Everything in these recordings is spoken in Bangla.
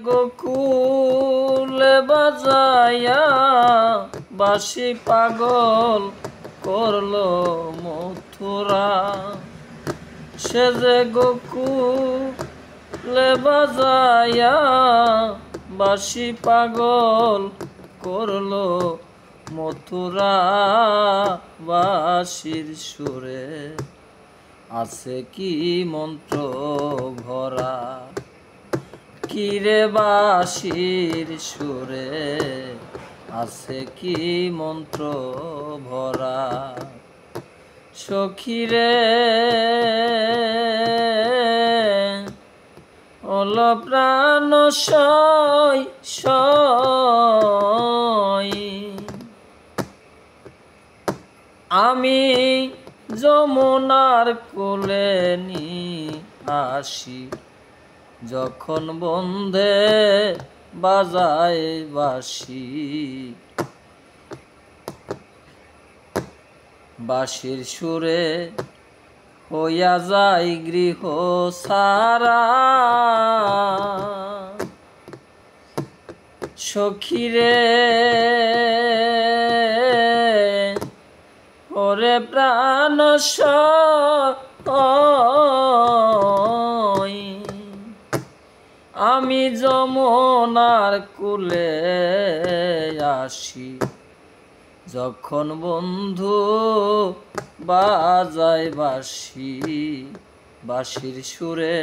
গোকুলে বাজায়া বাঁশি পাগল করলো মথুরা। সে যে গোকুলে বাজায়া বাঁশি পাগল করলো মথুরা। বাঁশির সুরে আছে কি মন্ত্র ভরা, কিরে বাঁশির সুরে আছে কি মন্ত্র ভরা। সখীরে হল প্রাণ সই সই, আমি যমুনার কোলে নি আসি, যখন বন্ধে বাজায় বাঁশি। বাঁশির সুরে হইয়া যায় গৃহ সারা। সখীরে ওরে প্রাণ সই, আমি যমুনার কুলে আসি, যখন বন্ধু বাজায় বাঁশি। বাঁশির সুরে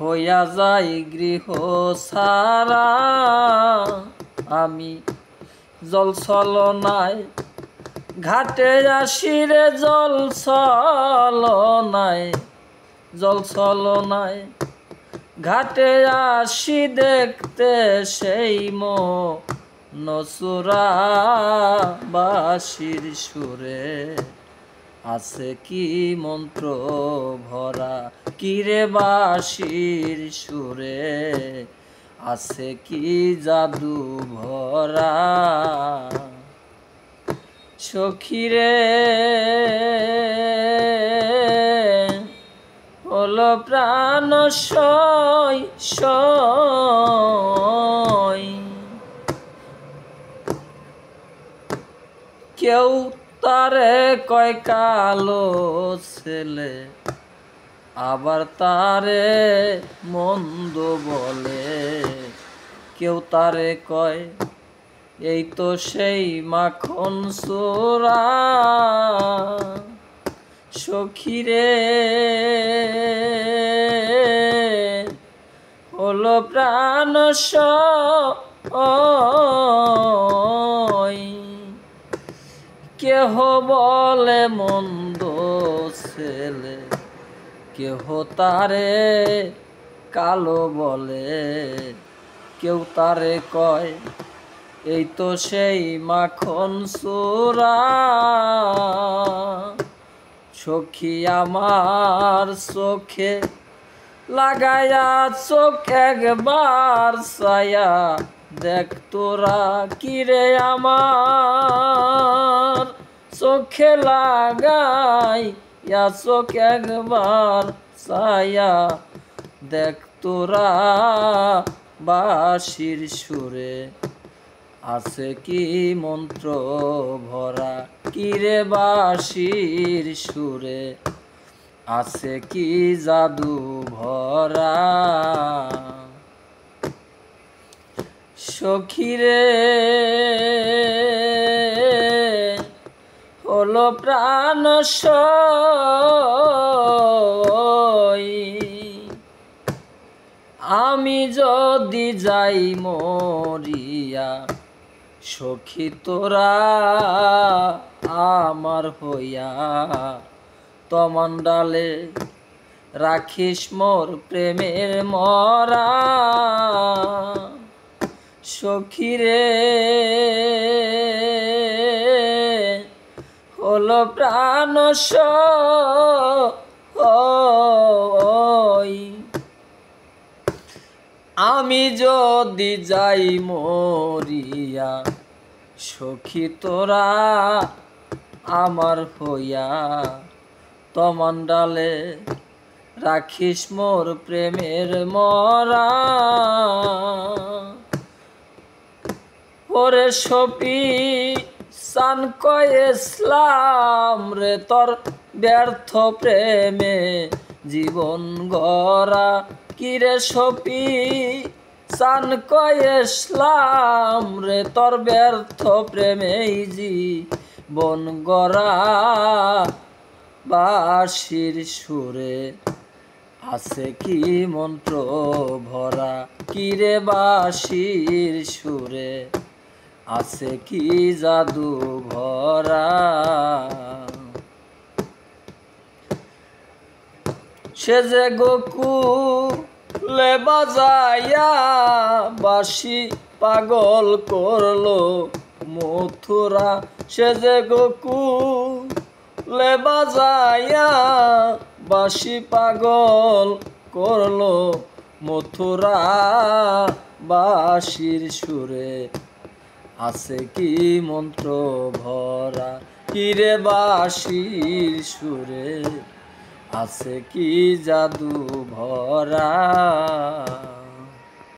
হইয়া যায় গৃহ সারা। আমি জল ছলনায় ঘাটে আসি রে, জল ছলনায় জল ছলনায় ঘাটে আসি, দেখতে সেই নসুরা। বাঁশির সুরে আছে কি মন্ত্র ভরা, কিরে বাঁশির সুরে আছে কি জাদু ভরা। সখীরে হলো প্রাণ সই সই, কেউ তারে কয় কালো ছেলে, আবার তারে মন্দ বলে। কেউ তারে কয় এই তো সেই মাখন চোরা। সখীরে হলো প্রাণ সই, কেহ বলে মন্দ ছেলে, কেহ তারে কালো বলে। কেউ তারে কয় এই তো সেই মাখন চোরা। সখী আমার চোখে লাগায়া চোখ একবার ছায়া, দেখ তোরা কিরে আমার চোখে লাগাই চোখ একবার ছায়া, দেখ তোরা বাঁশির সুরে আছে কি মন্ত্র ভরা, কিরে বাঁশির সুরে আছে কি জাদু ভরা। সখীরে হলো প্রাণ সই, আমি যদি যাই মরিয়া, সখী তোরা আমার হইয়া তমন ডালে রাখিস মোর প্রেমের মরা। সখীরে হলো প্রাণ সই, আমি যদি যাই মরিয়া, সখী তোরা আমার হইয়া তমন ডালে রাখিস মোর প্রেমের মরা। ওরে সপি সান কয় ইসলাম রে তোর ব্যর্থ প্রেমে জীবন গড়া কিরে সপি সান কয় ইসলাম রে তোর ব্যর্থ প্রেমে জীবন গড়া বাঁশির সুরে আছে কি মন্ত্র ভরা কিরে বাঁশির সুরে আছে কি জাদু ভরা সে যে গোকুলে বাজাইয়া বাঁশি পাগল করলো মথুরা সে যে গোকুলে বাজাইয়া বাঁশি পাগল করলো মথুরা বাঁশির সুরে আছে কি মন্ত্র ভরা কিরে বাঁশির সুরে আছে কি জাদু ভরা।